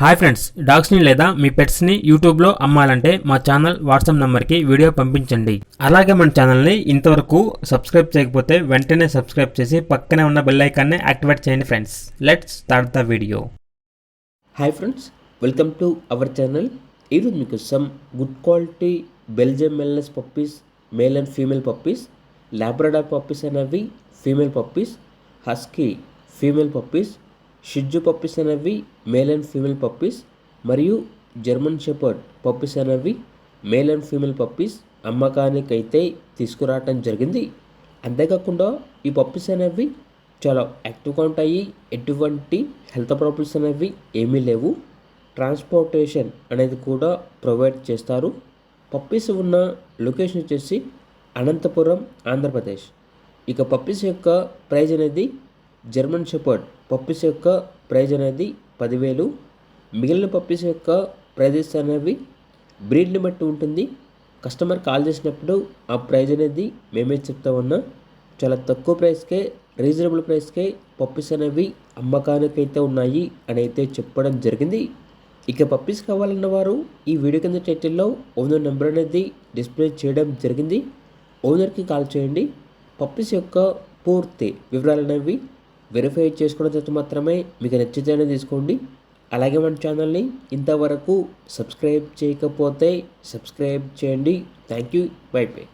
Hi friends, డాగ్స్ని లేదా మీ పెట్స్ని యూట్యూబ్లో అమ్మాలంటే మా ఛానల్ వాట్సాప్ నెంబర్కి వీడియో పంపించండి. అలాగే మన ఛానల్ని ఇంతవరకు సబ్స్క్రైబ్ చేయకపోతే వెంటనే సబ్స్క్రైబ్ చేసి పక్కనే ఉన్న బెల్ ఐకాన్ని యాక్టివేట్ చేయండి friends. Let's start the video. Hi friends, welcome to our channel. ఈరోజు మీకు some good quality Belgium Malinois puppies, male and female puppies, Labrador puppies అనేవి female puppies, husky female puppies, shih tzu అనేవి male and female puppies, మరియు German shepherd puppies అనేవి male and female puppies అమ్మకానికైతే తీసుకురావటం జరిగింది. అంతేకాకుండా ఈ పప్పీస్ అనేవి చాలా యాక్టివ్గా ఉంటాయి. ఎటువంటి హెల్త్ ప్రాబ్లమ్స్ అనేవి ఏమీ లేవు. ట్రాన్స్పోర్టేషన్ అనేది కూడా ప్రొవైడ్ చేస్తారు. పప్పీస్ ఉన్న లొకేషన్ వచ్చేసి అనంతపురం, ఆంధ్రప్రదేశ్. ఇక పప్పీస్ యొక్క ప్రైజ్ అనేది జర్మన్ షెపర్డ్ పప్పీస్ యొక్క ప్రైజ్ అనేది 10,000. మిగిలిన పప్పీస్ యొక్క ప్రైజెస్ అనేవి బ్రీడ్ని బట్టి ఉంటుంది. కస్టమర్ కాల్ చేసినప్పుడు ఆ ప్రైజ్ అనేది మేమే చెప్తా ఉన్నా. చాలా తక్కువ ప్రైస్కే, రీజనబుల్ ప్రైస్కే పప్పీస్ అనేవి అమ్మకానికైతే ఉన్నాయి అని అయితే చెప్పడం జరిగింది. ఇక పప్పీస్ కావాలన్న వారు ఈ వీడియో కింద టైటిల్లో ఓనర్ నెంబర్ అనేది డిస్ప్లే చేయడం జరిగింది. ఓనర్కి కాల్ చేయండి. పప్పీస్ యొక్క పూర్తి వివరాలు అనేవి వెరిఫై చేసుకున్న తర్వాత మాత్రమే మీకు నచ్చితేనే తీసుకోండి. అలాగే మన ఛానల్ని ఇంతవరకు సబ్స్క్రైబ్ చేయకపోతే సబ్స్క్రైబ్ చేయండి. Thank you. By by.